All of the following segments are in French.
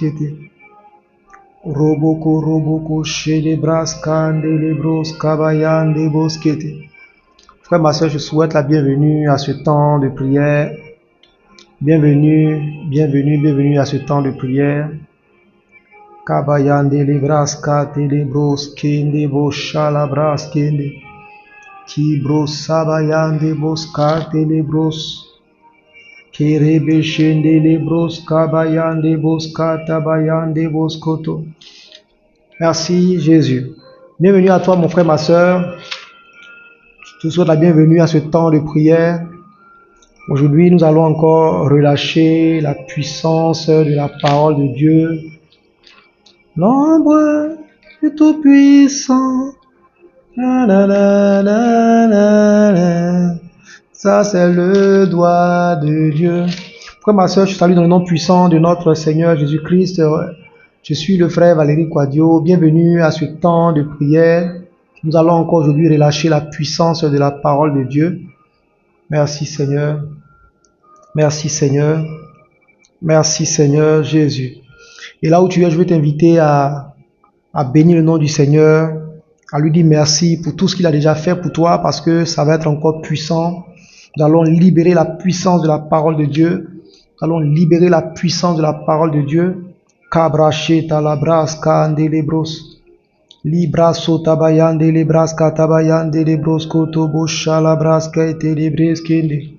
kete. Roboko chelebras candelebros kabayande boskete. Frère, ma soeur, je souhaite la bienvenue à ce temps de prière. Bienvenue à ce temps de prière. Kabayande lebras katelebros kende boshalabras kende. Kibros sabayande bos katelebros. Kerebe shendelebros kabayande bos katabayande bos koto. Merci Jésus. Bienvenue à toi mon frère, ma soeur. Je te souhaite la bienvenue à ce temps de prière. Aujourd'hui, nous allons encore relâcher la puissance de la parole de Dieu. L'ombre du Tout-Puissant. Ça, c'est le doigt de Dieu. Frère, ma soeur, je salue dans le nom puissant de notre Seigneur Jésus-Christ. Je suis le frère Valérie Quadio. Bienvenue à ce temps de prière. Nous allons encore aujourd'hui relâcher la puissance de la parole de Dieu. Merci Seigneur. Merci Seigneur. Merci Seigneur Jésus. Et là où tu es, je veux t'inviter à bénir le nom du Seigneur, à lui dire merci pour tout ce qu'il a déjà fait pour toi, parce que ça va être encore puissant. Nous allons libérer la puissance de la parole de Dieu. Nous allons libérer la puissance de la parole de Dieu. Kabrasheta labras kandelebros. Libraso tabayande lebras katabayande lebros kotobo shalabras kaitelebres kende.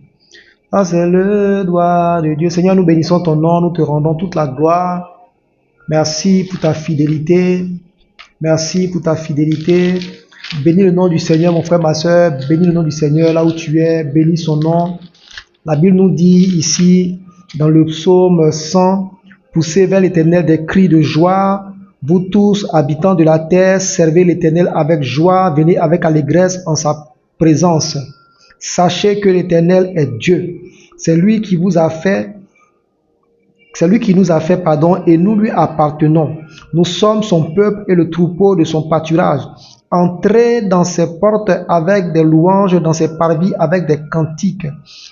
Ça c'est le doigt de Dieu. Seigneur, nous bénissons ton nom, nous te rendons toute la gloire. Merci pour ta fidélité. Merci pour ta fidélité. Bénis le nom du Seigneur, mon frère, ma soeur. Bénis le nom du Seigneur là où tu es. Bénis son nom. La Bible nous dit ici, dans le psaume 100, poussez vers l'Éternel des cris de joie. Vous tous, habitants de la terre, servez l'Éternel avec joie. Venez avec allégresse en sa présence. Sachez que l'Éternel est Dieu. C'est lui qui vous a fait. C'est lui qui nous a fait, et nous lui appartenons. Nous sommes son peuple et le troupeau de son pâturage. Entrez dans ses portes avec des louanges, dans ses parvis avec des cantiques.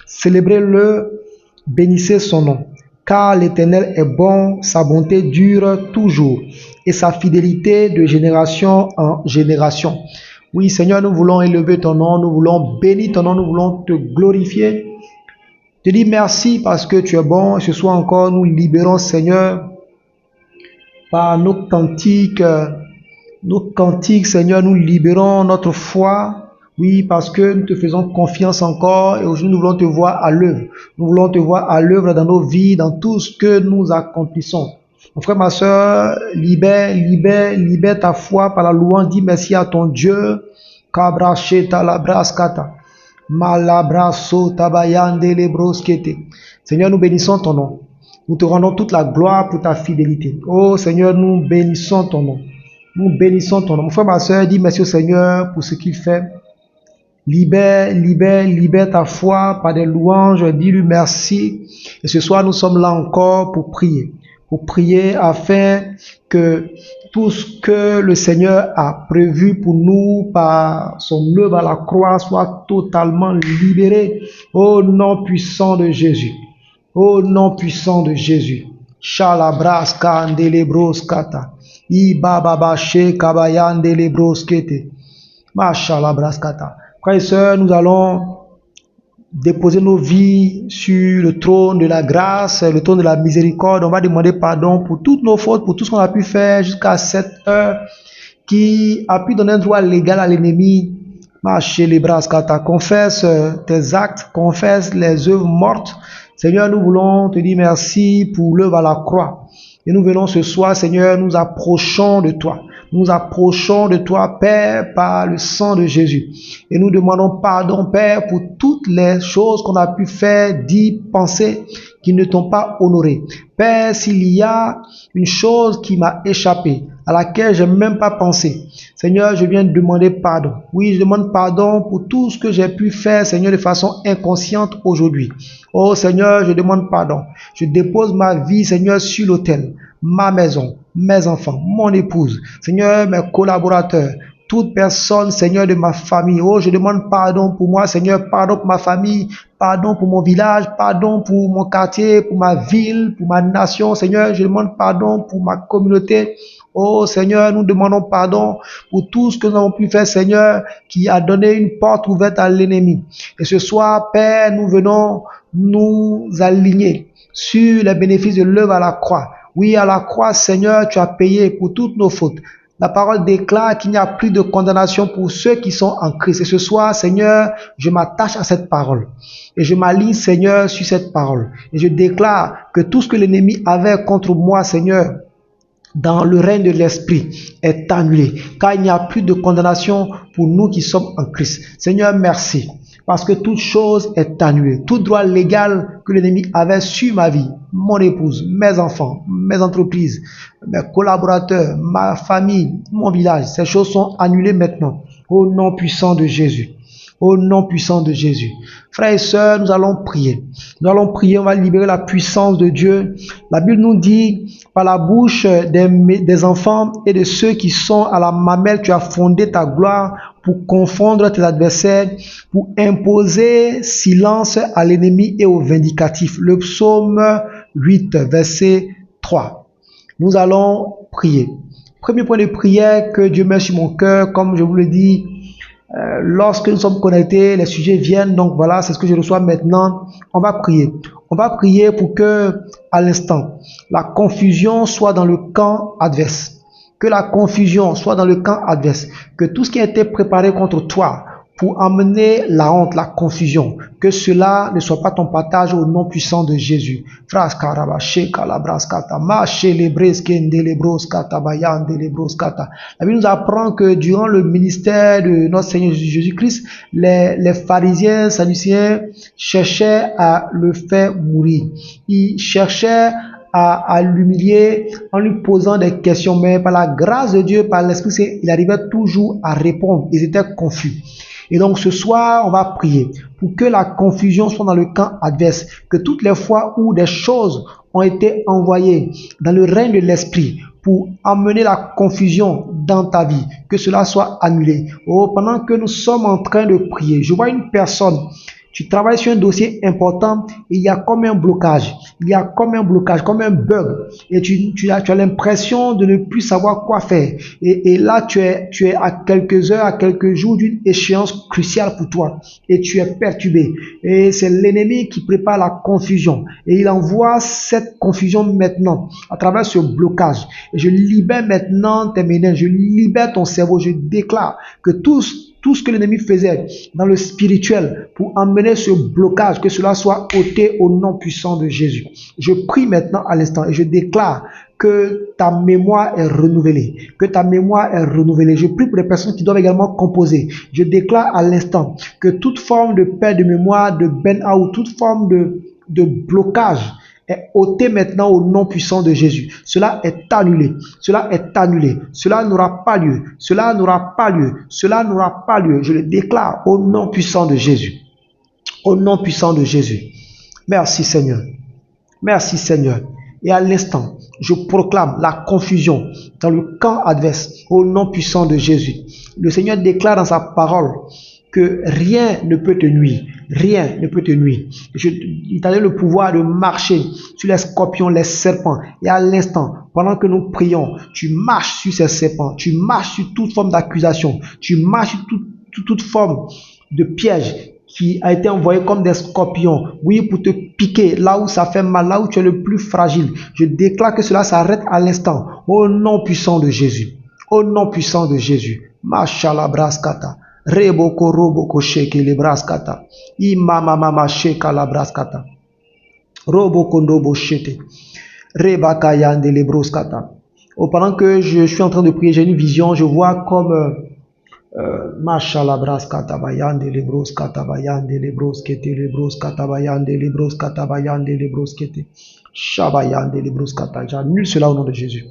Célébrez-le, bénissez son nom. Car l'Éternel est bon, sa bonté dure toujours, et sa fidélité de génération en génération. Oui, Seigneur, nous voulons élever ton nom, nous voulons bénir ton nom, nous voulons te glorifier. Je te dis merci parce que tu es bon. Ce soir encore, nous libérons, Seigneur, par nos cantiques, Seigneur, nous libérons notre foi. Oui, parce que nous te faisons confiance encore et aujourd'hui nous voulons te voir à l'œuvre. Nous voulons te voir à l'œuvre dans nos vies, dans tout ce que nous accomplissons. Mon frère, ma soeur, libère ta foi par la louange. Dis merci à ton Dieu. Kabrasheta labraskata. Malabraso tabayande lebroskete. Seigneur, nous bénissons ton nom. Nous te rendons toute la gloire pour ta fidélité. Oh Seigneur, nous bénissons ton nom. Nous bénissons ton nom. Mon frère, ma soeur, dis merci au Seigneur pour ce qu'il fait. Libère ta foi par des louanges. Dis-lui merci. Et ce soir, nous sommes là encore pour prier. Pour prier afin que tout ce que le Seigneur a prévu pour nous par son œuvre à la croix soit totalement libéré au nom puissant de Jésus. Au nom puissant de Jésus. Shalabras kandelebros kata. Ibababashe kabayandelebros kete. Machalabras kata. Frères et sœurs, nous allons déposer nos vies sur le trône de la grâce, le trône de la miséricorde. On va demander pardon pour toutes nos fautes, pour tout ce qu'on a pu faire jusqu'à cette heure qui a pu donner un droit légal à l'ennemi. Marchez les bras, confesse tes actes, confesse les œuvres mortes. Seigneur, nous voulons te dire merci pour l'œuvre à la croix. Et nous venons ce soir, Seigneur, nous approchons de toi. Nous approchons de toi, Père, par le sang de Jésus. Et nous demandons pardon, Père, pour toutes les choses qu'on a pu faire, dire, penser, qui ne t'ont pas honoré. Père, s'il y a une chose qui m'a échappé, à laquelle je n'ai même pas pensé, Seigneur, je viens de demander pardon. Oui, je demande pardon pour tout ce que j'ai pu faire, Seigneur, de façon inconsciente aujourd'hui. Oh Seigneur, je demande pardon. Je dépose ma vie, Seigneur, sur l'autel, ma maison, mes enfants, mon épouse, Seigneur, mes collaborateurs, toute personne, Seigneur, de ma famille. Oh, je demande pardon pour moi, Seigneur, pardon pour ma famille, pardon pour mon village, pardon pour mon quartier, pour ma ville, pour ma nation. Seigneur, je demande pardon pour ma communauté. Oh Seigneur, nous demandons pardon pour tout ce que nous avons pu faire, Seigneur, qui a donné une porte ouverte à l'ennemi. Et ce soir, Père, nous venons nous aligner sur les bénéfices de l'œuvre à la croix. Oui, à la croix, Seigneur, tu as payé pour toutes nos fautes. La parole déclare qu'il n'y a plus de condamnation pour ceux qui sont en Christ. Et ce soir, Seigneur, je m'attache à cette parole. Et je m'aligne, Seigneur, sur cette parole. Et je déclare que tout ce que l'ennemi avait contre moi, Seigneur, dans le règne de l'esprit est annulé, car il n'y a plus de condamnation pour nous qui sommes en Christ. Seigneur, merci, parce que toute chose est annulée. Tout droit légal que l'ennemi avait sur ma vie, mon épouse, mes enfants, mes entreprises, mes collaborateurs, ma famille, mon village, ces choses sont annulées maintenant, au nom puissant de Jésus. Au nom puissant de Jésus. Frères et sœurs, nous allons prier. Nous allons prier, on va libérer la puissance de Dieu. La Bible nous dit, par la bouche des enfants et de ceux qui sont à la mamelle, tu as fondé ta gloire pour confondre tes adversaires, pour imposer silence à l'ennemi et au vindicatif. Le psaume 8, verset 3. Nous allons prier. Premier point de prière que Dieu met sur mon cœur, comme je vous le dis, lorsque nous sommes connectés, les sujets viennent, donc voilà, c'est ce que je reçois maintenant. On va prier. On va prier pour que, à l'instant, la confusion soit dans le camp adverse. Que la confusion soit dans le camp adverse. Que tout ce qui a été préparé contre toi pour amener la honte, la confusion, que cela ne soit pas ton partage au nom puissant de Jésus. La Bible nous apprend que durant le ministère de notre Seigneur Jésus-Christ, les pharisiens, sadducéens cherchaient à le faire mourir. Ils cherchaient à l'humilier en lui posant des questions, mais par la grâce de Dieu, par l'Esprit Saint, il arrivait toujours à répondre. Ils étaient confus. Et donc ce soir, on va prier pour que la confusion soit dans le camp adverse, que toutes les fois où des choses ont été envoyées dans le règne de l'esprit pour amener la confusion dans ta vie, que cela soit annulé. Oh, pendant que nous sommes en train de prier, je vois une personne. Tu travailles sur un dossier important et il y a comme un blocage, comme un bug. Et tu as l'impression de ne plus savoir quoi faire. Et là, tu es à quelques heures, à quelques jours d'une échéance cruciale pour toi. Et tu es perturbé. Et c'est l'ennemi qui prépare la confusion. Et il envoie cette confusion maintenant à travers ce blocage. Et je libère maintenant tes méninges, je libère ton cerveau, je déclare que tout ce que l'ennemi faisait dans le spirituel pour emmener ce blocage, que cela soit ôté au nom puissant de Jésus. Je prie maintenant à l'instant et je déclare que ta mémoire est renouvelée, que ta mémoire est renouvelée. Je prie pour les personnes qui doivent également composer. Je déclare à l'instant que toute forme de perte de mémoire, de burn-out, toute forme de blocage est ôté maintenant au nom puissant de Jésus. Cela est annulé. Cela est annulé. Cela n'aura pas lieu. Cela n'aura pas lieu. Cela n'aura pas lieu. Je le déclare au nom puissant de Jésus. Au nom puissant de Jésus. Merci Seigneur. Merci Seigneur. Et à l'instant, je proclame la confusion dans le camp adverse au nom puissant de Jésus. Le Seigneur déclare dans sa parole que rien ne peut te nuire. Rien ne peut te nuire. Il t'a donné le pouvoir de marcher sur les scorpions, les serpents. Et à l'instant, pendant que nous prions, tu marches sur ces serpents. Tu marches sur toute forme d'accusation. Tu marches sur toute forme de piège qui a été envoyé comme des scorpions. Oui, pour te piquer là où ça fait mal, là où tu es le plus fragile. Je déclare que cela s'arrête à l'instant. Au nom puissant de Jésus. Au nom puissant de Jésus. Mashallah braskata. Reboko roboko sheke le braskata. Imama mama sheka la braskata. Roboko ndobo shete. Rebaka yande le broskata. Pendant que je suis en train de prier, j'ai une vision, je vois comme Mashallah braskata bayande le broskata bayande le broskete le broskata bayande le broskata bayande le broskete. Shabayande le broskata. J'annule cela au nom de Jésus.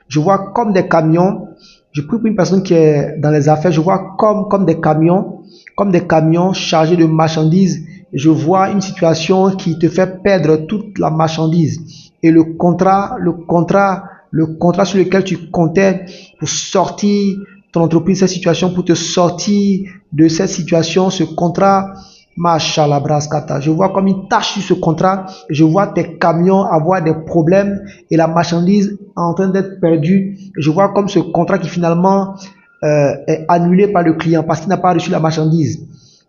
Je vois comme des camions. Je prie pour une personne qui est dans les affaires. Je vois comme des camions chargés de marchandises. Je vois une situation qui te fait perdre toute la marchandise. Et le contrat sur lequel tu comptais pour sortir ton entreprise, cette situation, pour te sortir de cette situation, ce contrat. Machallah braskata. Je vois comme une tâche sur ce contrat. Je vois tes camions avoir des problèmes et la marchandise en train d'être perdue. Je vois comme ce contrat qui finalement est annulé par le client parce qu'il n'a pas reçu la marchandise.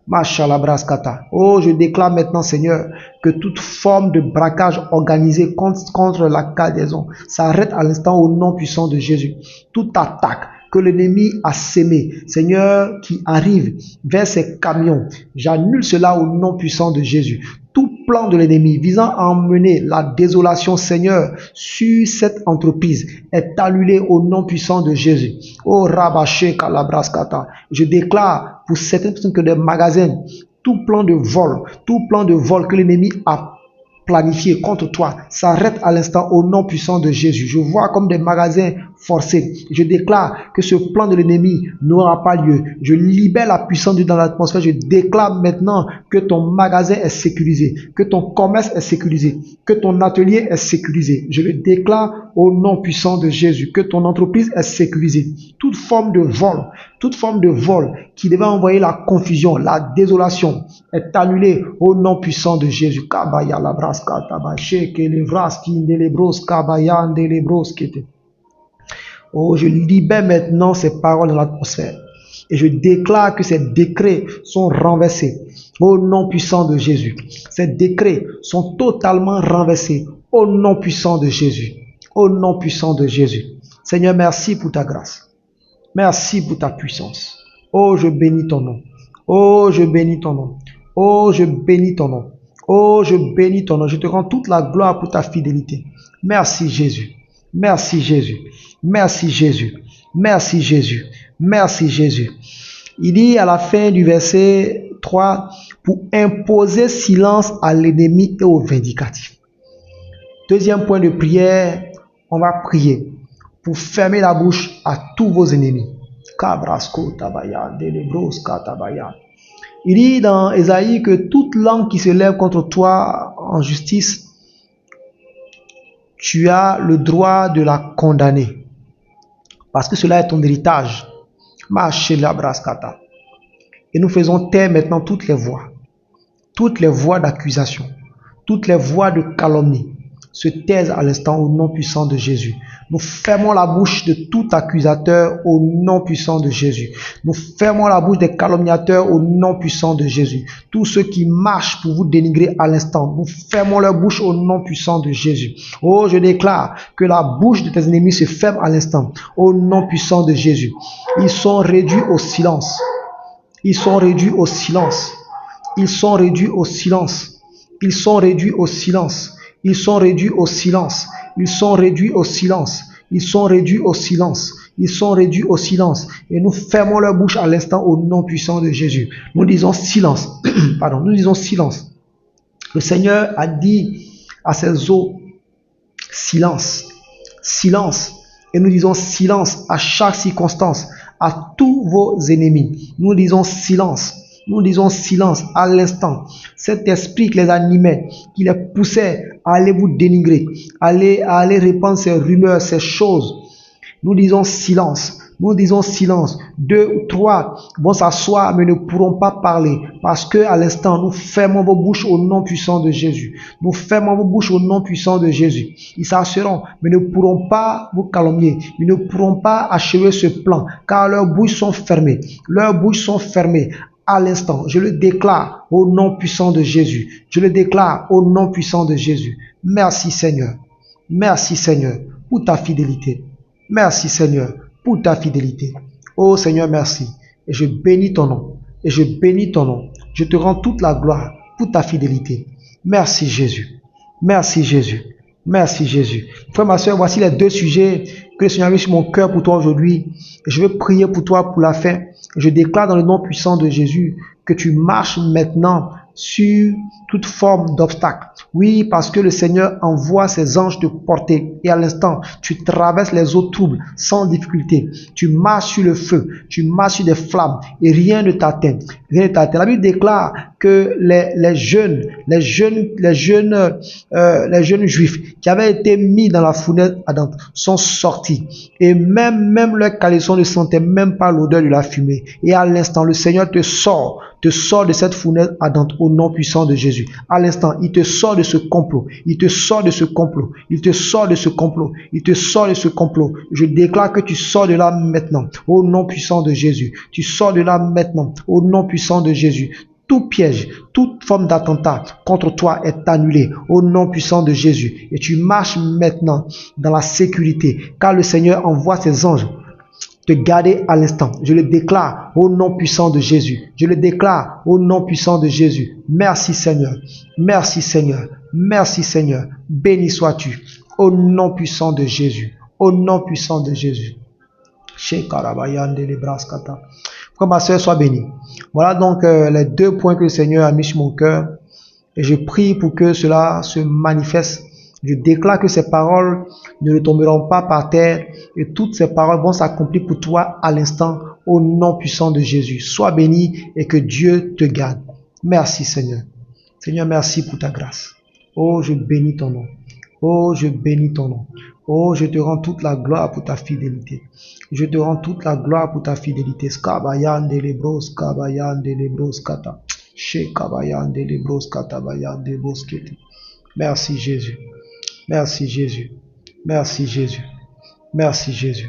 Machallah braskata. Oh, je déclare maintenant, Seigneur, que toute forme de braquage organisé contre la cargaison s'arrête à l'instant au nom puissant de Jésus. Toute attaque que l'ennemi a sémé, Seigneur, qui arrive vers ces camions, j'annule cela au nom puissant de Jésus. Tout plan de l'ennemi visant à emmener la désolation, Seigneur, sur cette entreprise est annulé au nom puissant de Jésus. Oh Rabaché Kalabraskata, je déclare pour certaines personnes que des magasins, tout plan de vol que l'ennemi a planifié contre toi s'arrête à l'instant au nom puissant de Jésus. Je vois comme des magasins forcés. Je déclare que ce plan de l'ennemi n'aura pas lieu. Je libère la puissance de Dieu dans l'atmosphère. Je déclare maintenant que ton magasin est sécurisé, que ton commerce est sécurisé, que ton atelier est sécurisé. Je le déclare au nom puissant de Jésus, que ton entreprise est sécurisée. Toute forme de vol qui devait envoyer la confusion, la désolation est annulée au nom puissant de Jésus. Kabaya la braska tabache ke le vraski de lebros kabaya de lebros kete. Oh, je libère maintenant ces paroles dans l'atmosphère et je déclare que ces décrets sont renversés au nom puissant de Jésus. Ces décrets sont totalement renversés au nom puissant de Jésus. Au nom puissant de Jésus. Seigneur, merci pour ta grâce. Merci pour ta puissance. Oh, je bénis ton nom. Oh, je bénis ton nom. Oh, je bénis ton nom. Oh, je bénis ton nom. Je te rends toute la gloire pour ta fidélité. Merci Jésus. Merci Jésus. Merci Jésus. Merci Jésus. Merci Jésus. Il dit à la fin du verset 3, pour imposer silence à l'ennemi et au vindicatif. Deuxième point de prière, on va prier pour fermer la bouche à tous vos ennemis. Il dit dans Ésaïe que toute langue qui se lève contre toi en justice, tu as le droit de la condamner. Parce que cela est ton héritage. Et nous faisons taire maintenant toutes les voix d'accusation, toutes les voix de calomnie se taisent à l'instant au nom puissant de Jésus. Nous fermons la bouche de tout accusateur au nom puissant de Jésus. Nous fermons la bouche des calomniateurs au nom puissant de Jésus. Tous ceux qui marchent pour vous dénigrer à l'instant, nous fermons leur bouche au nom puissant de Jésus. Oh, je déclare que la bouche de tes ennemis se ferme à l'instant au nom puissant de Jésus. Ils sont réduits au silence. Ils sont réduits au silence. Ils sont réduits au silence. Ils sont réduits au silence. Ils sont réduits au silence. Ils sont réduits au silence. Ils sont réduits au silence. Ils sont réduits au silence. Et nous fermons leur bouche à l'instant au nom puissant de Jésus. Nous disons silence. Pardon, nous disons silence. Le Seigneur a dit à ses eaux, silence. Silence. Et nous disons silence à chaque circonstance, à tous vos ennemis. Nous disons silence. Nous disons silence à l'instant. Cet esprit qui les animait, qui les poussait à aller vous dénigrer, à aller répandre ces rumeurs, ces choses. Nous disons silence. Nous disons silence. 2 ou 3 vont s'asseoir mais ne pourront pas parler parce que à l'instant nous fermons vos bouches au nom puissant de Jésus. Nous fermons vos bouches au nom puissant de Jésus. Ils s'asseront mais ne pourront pas vous calomnier. Ils ne pourront pas achever ce plan car leurs bouches sont fermées. Leurs bouches sont fermées. À l'instant, je le déclare au nom puissant de Jésus. Je le déclare au nom puissant de Jésus. Merci Seigneur. Merci Seigneur pour ta fidélité. Merci Seigneur pour ta fidélité. Oh Seigneur, merci. Et je bénis ton nom. Et je bénis ton nom. Je te rends toute la gloire pour ta fidélité. Merci Jésus. Merci Jésus. Merci Jésus. Frère, ma soeur, voici les 2 sujets que le Seigneur a mis sur mon cœur pour toi aujourd'hui. Je veux prier pour toi pour la fin. Je déclare dans le nom puissant de Jésus que tu marches maintenant sur toute forme d'obstacle. Oui, parce que le Seigneur envoie ses anges te porter et à l'instant, tu traverses les eaux troubles sans difficulté. Tu marches sur le feu, tu marches sur des flammes et rien ne t'atteint. Rien ne t'atteint. La Bible déclare que les jeunes juifs qui avaient été mis dans la fournaise ardente sont sortis et même leurs caleçons ne sentaient même pas l'odeur de la fumée. Et à l'instant, le Seigneur te sort de cette fournaise ardente au nom puissant de Jésus. À l'instant, il te sort de ce complot, il te sort de ce complot, il te sort de ce complot, il te sort de ce complot. Je déclare que tu sors de là maintenant au nom puissant de Jésus. Tu sors de là maintenant au nom puissant de Jésus. Tout piège, toute forme d'attentat contre toi est annulé au nom puissant de Jésus. Et tu marches maintenant dans la sécurité, car le Seigneur envoie ses anges te garder à l'instant. Je le déclare au nom puissant de Jésus. Je le déclare au nom puissant de Jésus. Merci Seigneur. Merci Seigneur. Merci Seigneur. Béni sois-tu au nom puissant de Jésus. Au nom puissant de Jésus. Que ma soeur soit bénie. Voilà donc les 2 points que le Seigneur a mis sur mon cœur. Et je prie pour que cela se manifeste. Je déclare que ces paroles ne retomberont pas par terre et toutes ces paroles vont s'accomplir pour toi à l'instant au nom puissant de Jésus. Sois béni et que Dieu te garde. Merci Seigneur. Seigneur, merci pour ta grâce. Oh, je bénis ton nom. Oh, je bénis ton nom. Oh, je te rends toute la gloire pour ta fidélité. Je te rends toute la gloire pour ta fidélité. Skabayan de lebros, skabayan de lebros kata. Shekabayan de lebros katabayan de boskete. Merci Jésus. Merci Jésus. Merci Jésus. Merci Jésus.